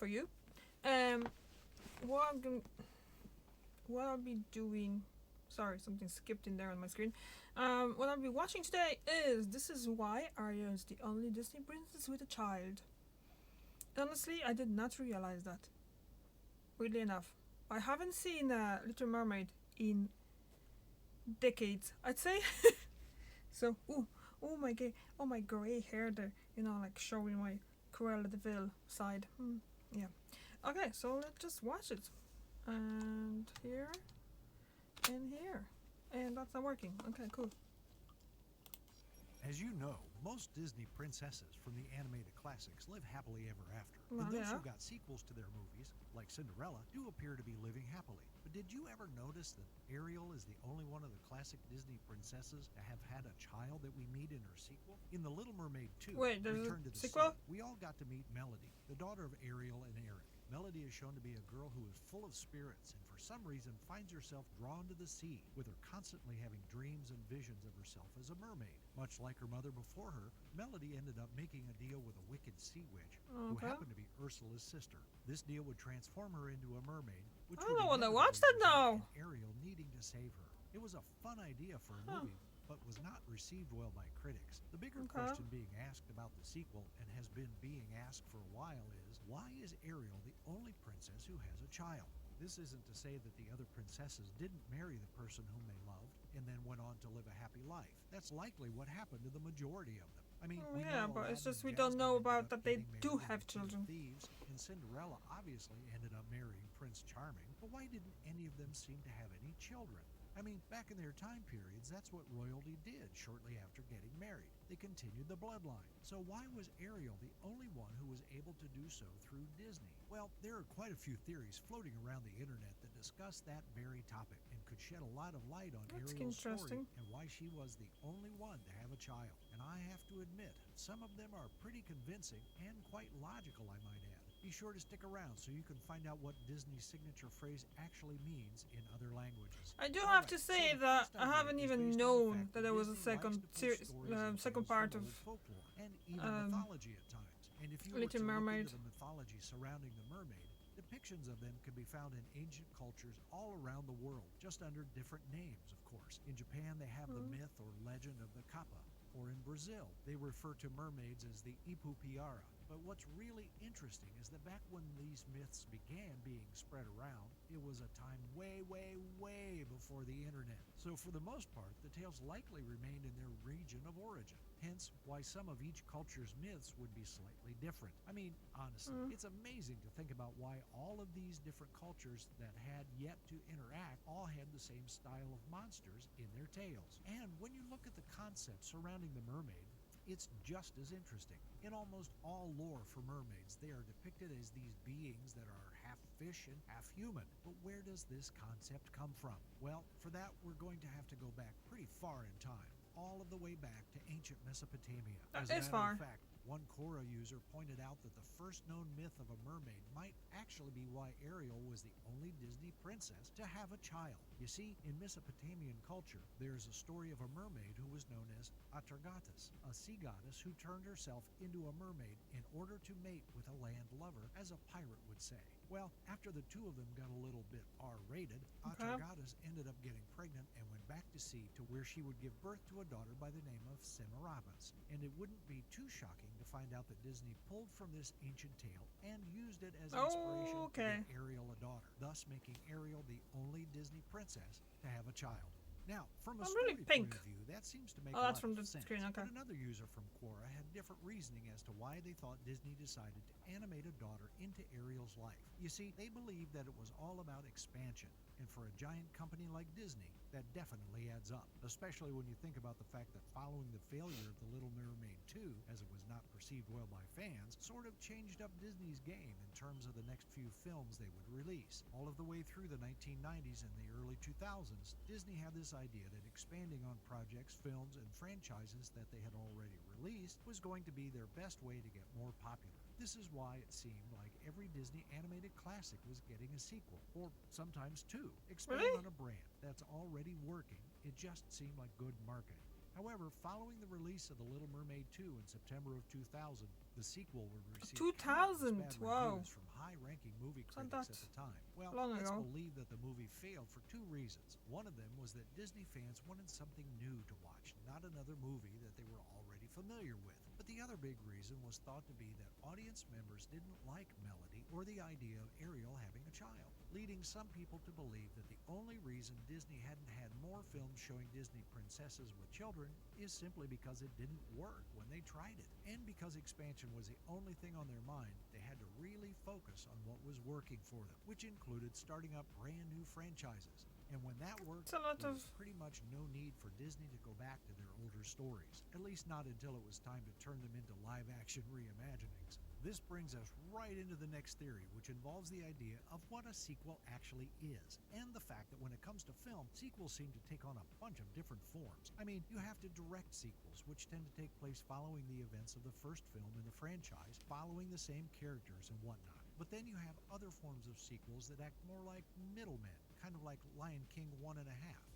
for you. What I'm going, what I'll be doing. Sorry, something skipped in there on my screen. What I'll be watching today is This Is Why Ariel is the only Disney princess with a child. Honestly, I did not realize that. Weirdly enough, I haven't seen Little Mermaid in decades, I'd say. So, oh my gray hair there, like showing my Cruella de Vil side. Yeah. Okay, so let's just watch it. And here, and here. And that's not working. Okay, cool. As you know, most Disney princesses from the animated classics live happily ever after. Well, And those yeah. who got sequels to their movies, like Cinderella, do appear to be living happily. But did you ever notice that Ariel is the only one of the classic Disney princesses to have had a child that we meet in her sequel? In The Little Mermaid 2, Wait, there's Return a to the sequel? Sea, we all got to meet Melody, the daughter of Ariel and Eric. Melody is shown to be a girl who is full of spirits and for some reason finds herself drawn to the sea, with her constantly having dreams and visions of herself as a mermaid. Much like her mother before her, Melody ended up making a deal with a wicked sea witch who Okay. happened to be Ursula's sister. This deal would transform her into a mermaid, which I would don't want to inevitably watch that result now. in Ariel needing to save her. It was a fun idea for a Huh. movie, but was not received well by critics. The bigger Okay. question being asked about the sequel, and has been being asked for a while, is why is Ariel the only princess who has a child? This isn't to say that the other princesses didn't marry the person whom they loved and then went on to live a happy life. That's likely what happened to the majority of them. I mean, we Yeah, know but it's Aladdin just and we don't Jasmine know ended about up that they getting do married in have The King of children. Thieves, and Cinderella obviously ended up marrying Prince Charming. But why didn't any of them seem to have any children? I mean, back in their time periods, that's what royalty did shortly after getting married. They continued the bloodline. So why was Ariel the only one who was able to do so through Disney? Well, there are quite a few theories floating around the internet that discuss that very topic and could shed a lot of light on That's Ariel's story interesting. and why she was the only one to have a child. And I have to admit, some of them are pretty convincing and quite logical, I might add. Be sure to stick around so you can find out what Disney's signature phrase actually means in other languages. I do All have right, to so say the that first I idea haven't is even based on the known fact that there was a Disney likes second to pull series, stories and second tales part from of old folklore and even um, mythology at times. And if you were Little to look Mermaid. into the mythology surrounding the mermaid, depictions of them can be found in ancient cultures all around the world, just under different names, of course. In Japan, they have the myth or legend of the kappa, or in Brazil, they refer to mermaids as the ipupiara. But what's really interesting is that back when these myths began being spread around, it was a time way, way, way before the internet. So for the most part, the tales likely remained in their region of origin. Hence, why some of each culture's myths would be slightly different. I mean, honestly, it's amazing to think about why all of these different cultures that had yet to interact all had the same style of monsters in their tales. And when you look at the concept surrounding the mermaid, it's just as interesting. In almost all lore for mermaids, they are depicted as these beings that are half fish and half human. But where does this concept come from? Well, for that, we're going to have to go back pretty far in time, all of the way back to ancient Mesopotamia. That As a is matter far. of fact, one Quora user pointed out that the first known myth of a mermaid might actually be why Ariel was the only Disney princess to have a child. You see, in Mesopotamian culture, there is a story of a mermaid who was known as Atargatis, a sea goddess who turned herself into a mermaid in order to mate with a land lover, as a pirate would say. Well, after the two of them got a little bit R-rated, Okay. Atargatis ended up getting pregnant and went back to sea to where she would give birth to a daughter by the name of Semiramis. And it wouldn't be too shocking to find out that Disney pulled from this ancient tale and used it as inspiration to Okay. give Ariel a daughter, thus making Ariel the only Disney princess to have a child. Now, from a I'm story really pink. point of view, that seems to make Oh, a that's lot from of the sense. screen, okay. But another user from Quora had different reasoning as to why they thought Disney decided to animate a daughter into Ariel's life. You see, they believed that it was all about expansion, and for a giant company like Disney, that definitely adds up, especially when you think about the fact that following the failure of The Little Mermaid 2, as it was not perceived well by fans, sort of changed up Disney's game in terms of the next few films they would release. All of the way through the 1990s and the early 2000s, Disney had this idea that expanding on projects, films, and franchises that they had already released was going to be their best way to get more popular. This is why it seemed like every Disney animated classic was getting a sequel, or sometimes two. Expand Really? on a brand that's already working, it just seemed like good marketing. However, following the release of The Little Mermaid 2 in September of 2000, the sequel would receive 2000, countless bad wow. reviews from high-ranking movie So critics at that's the time. Well, long it's ago. believed that the movie failed for two reasons. One of them was that Disney fans wanted something new to watch, not another movie that they were already familiar with. But the other big reason was thought to be that audience members didn't like Melody or the idea of Ariel having a child, leading some people to believe that the only reason Disney hadn't had more films showing Disney princesses with children is simply because it didn't work when they tried it. And because expansion was the only thing on their mind, they had to really focus on what was working for them, which included starting up brand new franchises. And when that worked, It's a lot there of. was pretty much no need for Disney to go back to their older stories, at least not until it was time to turn them into live-action reimaginings. This brings us right into the next theory, which involves the idea of what a sequel actually is, and the fact that when it comes to film, sequels seem to take on a bunch of different forms. I mean, you have to direct sequels, which tend to take place following the events of the first film in the franchise, following the same characters and whatnot. But then you have other forms of sequels that act more like middlemen, kind of like Lion King 1.5.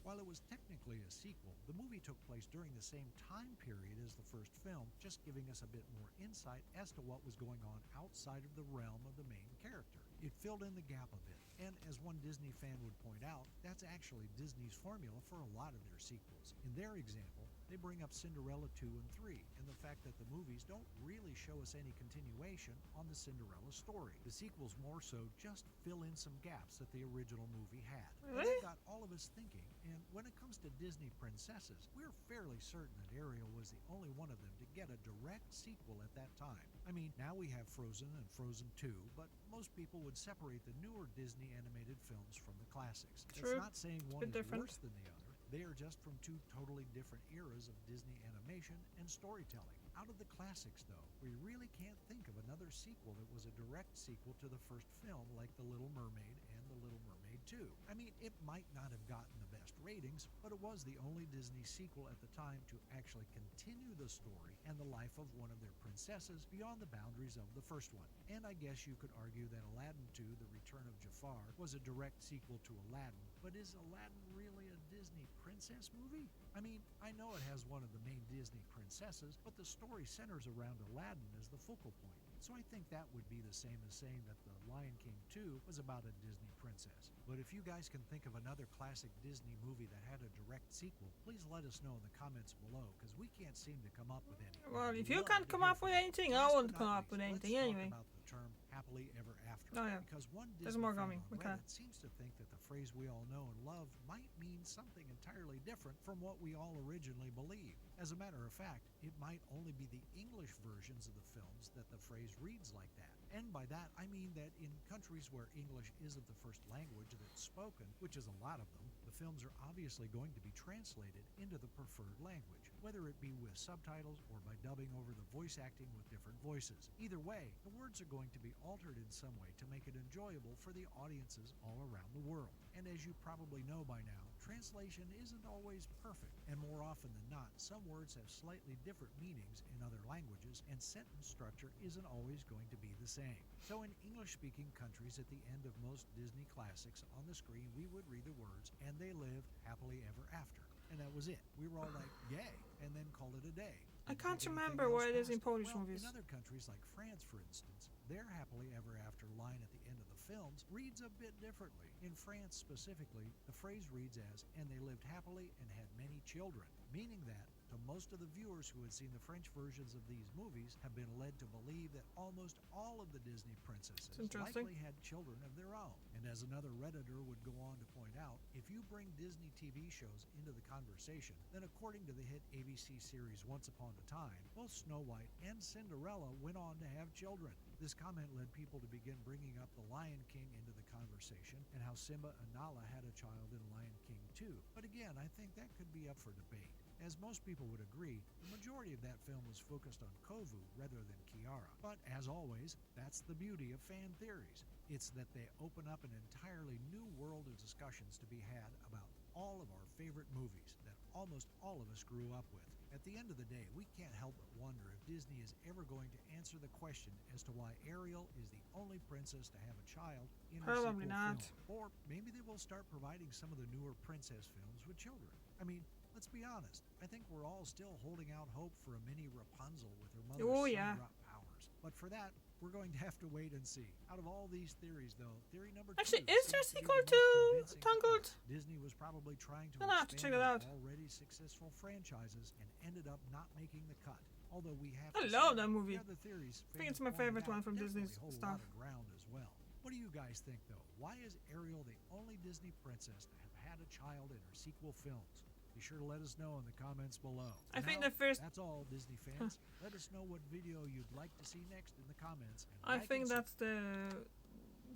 While it was technically a sequel, the movie took place during the same time period as the first film, just giving us a bit more insight as to what was going on outside of the realm of the main character. It filled in the gap a bit, and as one Disney fan would point out, that's actually Disney's formula for a lot of their sequels. In their example, they bring up Cinderella 2 and 3, and the fact that the movies don't really show us any continuation on the Cinderella story. The sequels more so just fill in some gaps that the original movie had. And Really? that got all of us thinking, and when it comes to Disney princesses, we're fairly certain that Ariel was the only one of them to get a direct sequel at that time. I mean, now we have Frozen and Frozen 2, but most people would separate the newer Disney animated films from the classics. True. It's not saying one bit is different. worse than the other. They are just from two totally different eras of Disney animation and storytelling. Out of the classics, though, we really can't think of another sequel that was a direct sequel to the first film like The Little Mermaid and The Little Mermaid 2. I mean, it might not have gotten the best ratings, but it was the only Disney sequel at the time to actually continue the story and the life of one of their princesses beyond the boundaries of the first one. And I guess you could argue that Aladdin 2, The Return of Jafar, was a direct sequel to Aladdin, but is Aladdin really a Disney princess movie? I mean, I know it has one of the main Disney princesses, but the story centers around Aladdin as the focal point. So I think that would be the same as saying that The Lion King 2 was about a Disney princess. But if you guys can think of another classic Disney movie that had a direct sequel, please let us know in the comments below, because we can't seem to come up with any. Well, We'd if you love can't to come hear up with from you. anything, I Last won't but come not up with least, anything let's anyway. talk about the term happily ever after. Oh, yeah. Because one There's Disney more fan coming. on Okay. Reddit seems to think that the phrase we all know and love might mean something entirely different from what we all originally believed. As a matter of fact, it might only be the English versions of the films that the phrase reads like that. And by that, I mean that in countries where English isn't the first language that's spoken, which is a lot of them, the films are obviously going to be translated into the preferred language, whether it be with subtitles or by dubbing over the voice acting with different voices. Either way, the words are going to be altered in some way to make it enjoyable for the audiences all around the world. And as you probably know by now, translation isn't always perfect, and more often than not, some words have slightly different meanings in other languages, and sentence structure isn't always going to be the same. So in English-speaking countries at the end of most Disney classics, on the screen we would read the words, "and they lived happily ever after." And that was it. We were all like, yay, and then called it a day. I Didn't can't think anything remember else what it is in past Polish Well, movies. in other countries like France, for instance, their happily ever after line at the end of the films reads a bit differently. In France specifically, the phrase reads as, "and they lived happily and had many children," meaning that, to most of the viewers who had seen the French versions of these movies, have been led to believe that almost all of the Disney princesses interesting. likely had children of their own. And as another Redditor would go on to point out, if you bring Disney TV shows into the conversation, then according to the hit ABC series Once Upon a Time, both Snow White and Cinderella went on to have children. This comment led people to begin bringing up The Lion King into the conversation, and how Simba and Nala had a child in Lion King 2. But again, I think that could be up for debate. As most people would agree, the majority of that film was focused on Kovu rather than Kiara. But as always, that's the beauty of fan theories. It's that they open up an entirely new world of discussions to be had about all of our favorite movies that almost all of us grew up with. At the end of the day, we can't help but wonder if Disney is ever going to answer the question as to why Ariel is the only princess to have a child in a Probably sequel not. film. Or maybe they will start providing some of the newer princess films with children. I mean, let's be honest. I think we're all still holding out hope for a mini Rapunzel with her mother's Oh, sun yeah. drop powers. But for that, We're going to have to wait and see. Out of all these theories, though, theory number Actually, 2 is there a seems to be sequel the most to convincing Tangled? us. Disney was probably trying to I'll have to check expand it their out. already successful franchises and ended up not making the cut. Although we have I to love say, that movie. the other theories I think it's fans my favorite pointed one out from definitely Disney's hold a stuff. lot of ground as well. What do you guys think, though? Why is Ariel the only Disney princess to have had a child in her sequel films? Be sure to let us know in the comments below. I think Now, the first. that's all, Disney fans. Let us know what video you'd like to see next in the comments. And I like think and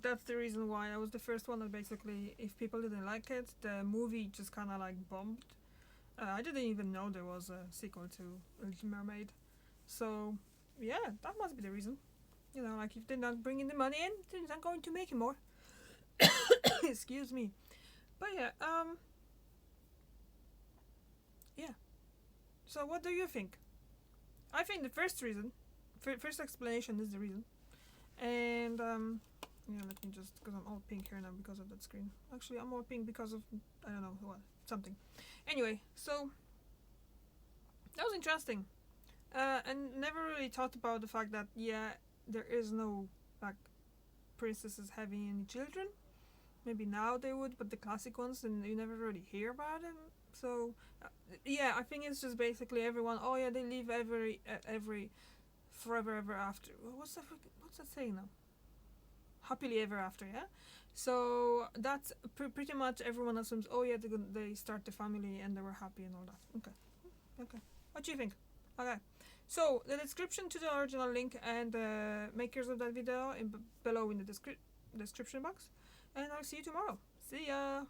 that's the reason why I was the first one that basically, if people didn't like it, the movie just kind of like bombed. I didn't even know there was a sequel to Little Mermaid, so yeah, that must be the reason. You know, like if they're not bringing the money in, they're not going to make it more. Excuse me, but yeah. So what do you think? I think the first reason, first explanation is the reason, and yeah, let me just, because I'm all pink here now because of that screen. Actually, I'm all pink because of, I don't know what, something. Anyway, so that was interesting, and never really thought about the fact that yeah, there is no like princesses having any children. Maybe now they would, but the classic ones, and you never really hear about them. So yeah, I think it's just basically everyone. Oh yeah, they live every forever ever after. What's that saying now? Happily ever after, yeah. So that's pretty much everyone assumes. Oh yeah, they start the family and they were happy and all that. Okay. What do you think? Okay. So the description to the original link and the makers of that video below in the description box, and I'll see you tomorrow. See ya.